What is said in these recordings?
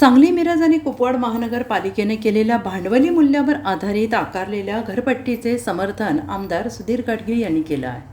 सांगली, मिरज आणि कुपवाड महानगरपालिकेने केलेल्या भांडवली मूल्यावर आधारित आकारलेल्या घरपट्टीचे समर्थन आमदार सुधीर गाडगीळ यांनी केलं आहे.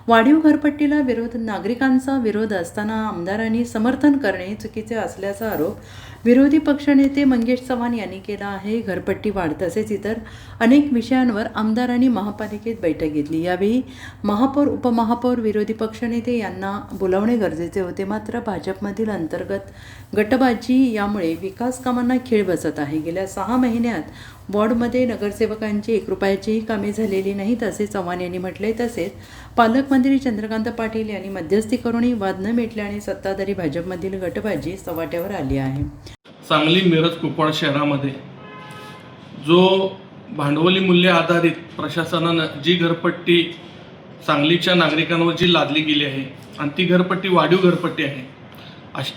वाढीव घरपट्टीला नागरिकांचा विरोध असताना आमदारांनी समर्थन करणे चुकीचे असल्याचा आरोप विरोधी पक्षनेते मंगेश चव्हाण यांनी केला आहे. घरपट्टी वाढ तसेच इतर अनेक विषयांवर आमदारांनी महापालिकेत बैठक घेतली. यावेळी महापौर, उपमहापौर, विरोधी पक्षनेते यांना बोलावणे गरजेचे होते. मात्र भाजपमधील अंतर्गत गटबाजी यामुळे विकास कामांना खीळ बसत आहे. गेल्या 6 महिन्यात वॉर्डमध्ये नगरसेवकांची 1 रुपयाचीही कामे झालेली नाहीत असे चव्हाण यांनी म्हटले. तसेच पालकमंत्री चंद्रकांत पाटील यांनी मध्यस्थी करूनही वाद न मिटल्याने सत्ताधारी भाजपमधील गटबाजी सवाट्यावर आली आहे. सांगली, मिरज, कुपवाड शहरामध्ये जो भांडवली मूल्य आधारित प्रशासनानं जी घरपट्टी सांगलीच्या नागरिकांवर जी लादली गेली आहे आणि ती घरपट्टी वाढीव घरपट्टी आहे.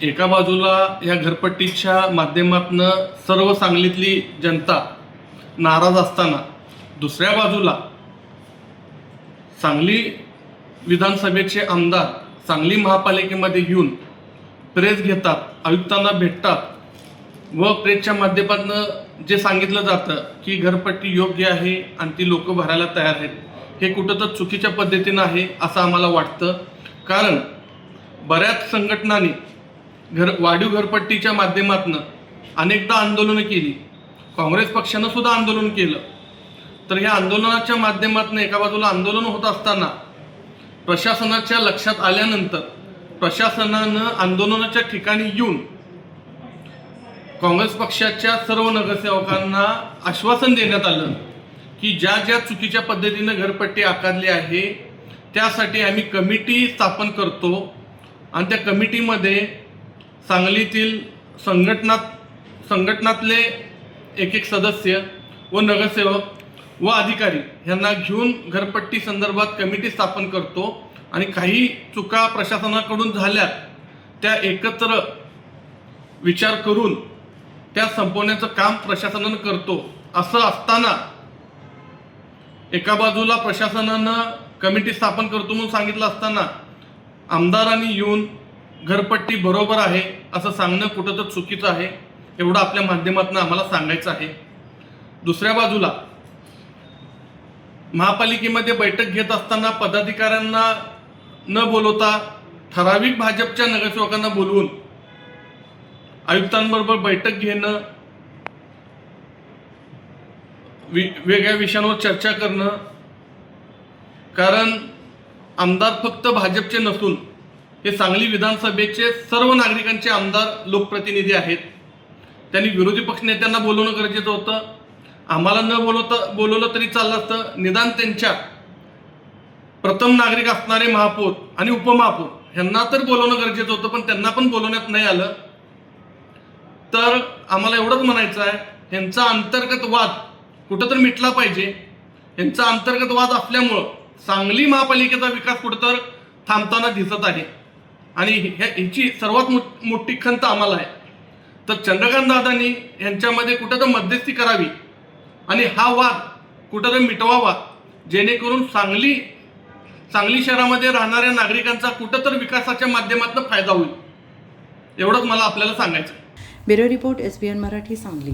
एका बाजूला या घरपट्टीच्या माध्यमातून सर्व सांगलीतली जनता नाराज असताना दुसऱ्या बाजूला सांगली विधानसभेचे आमदार सांगली महापालिकेमध्ये येऊन प्रेस घेतात, आयुक्तांना भेटतात व प्रेसच्या माध्यमातून जे सांगितलं जातं की घरपट्टी योग्य आहे आणि ती लोक भरायला तयार आहेत, हे कुठं तर चुकीच्या पद्धतीनं आहे असं आम्हाला वाटतं. कारण बऱ्याच संघटनांनी वाढीव घरपट्टीच्या माध्यमातून अनेकदा आंदोलनं केली. काँग्रेस पक्षानं सुद्धा आंदोलन केलं. तर ह्या आंदोलनाच्या माध्यमातून एका बाजूला आंदोलन होत असताना प्रशासनाच्या लक्षात आल्यानंतर प्रशासनानं आंदोलनाच्या ठिकाणी येऊन काँग्रेस पक्षाच्या सर्व नगरसेवकांना आश्वासन देण्यात आलं की ज्या ज्या चुकीच्या पद्धतीनं घरपट्टी आकारली आहे त्यासाठी आम्ही कमिटी स्थापन करतो आणि त्या कमिटीमध्ये सांगलीतील संघटनातले एक सदस्य व नगरसेवक व अधिकारी यांना घेऊन घरपट्टी संदर्भात कमिटी स्थापन करतो आणि काही चुका प्रशासनाकडून झाल्या त्या एकत्र विचार करून त्या संपवण्याचं काम प्रशासनानं करतो. असं असताना एका बाजूला प्रशासनानं कमिटी स्थापन करतो म्हणून सांगितलं असताना आमदारांनी येऊन घरपट्टी बरोबर आहे असं सांगणं कुठं तर चुकीचं आहे, एवढं आपल्या माध्यमातून आम्हाला सांगायचं आहे. दुसऱ्या बाजूला महापालिकेमध्ये बैठक घेत असताना पदाधिकाऱ्यांना न बोलवता ठराविक भाजपच्या नगरसेवकांना बोलवून आयुक्तांबरोबर बैठक घेणं, वेगळ्या विषयांवर चर्चा करणं. कारण आमदार फक्त भाजपचे नसून हे सांगली विधानसभेचे सर्व नागरिकांचे आमदार लोकप्रतिनिधी आहेत. त्यांनी विरोधी पक्षनेत्यांना बोलवणं गरजेचं होतं. आम्हाला न बोलवलं तरी चाललं असतं. निदान त्यांच्या प्रथम नागरिक असणारे महापौर आणि उपमहापौर ह्यांना तर बोलवणं गरजेचं होतं, पण त्यांना पण बोलवण्यात नाही आलं. तर आम्हाला एवढंच म्हणायचं आहे, ह्यांचा अंतर्गत वाद कुठं तर मिटला पाहिजे. ह्यांचा अंतर्गत वाद असल्यामुळं सांगली महापालिकेचा विकास कुठं तर थांबताना दिसत आहे आणि ह्याची सर्वात मोठी खंत आम्हाला आहे. तर चंद्रकांत दादांनी ह्यांच्यामध्ये कुठं तर मध्यस्थी करावी आणि हा वाद कुठं तर मिटवावा, जेणेकरून सांगली शहरामध्ये राहणाऱ्या नागरिकांचा कुठं तर विकासाच्या माध्यमातून फायदा होईल. एवढंच मला आपल्याला सांगायचं. Bureau report, SBN Marathi, Sangli.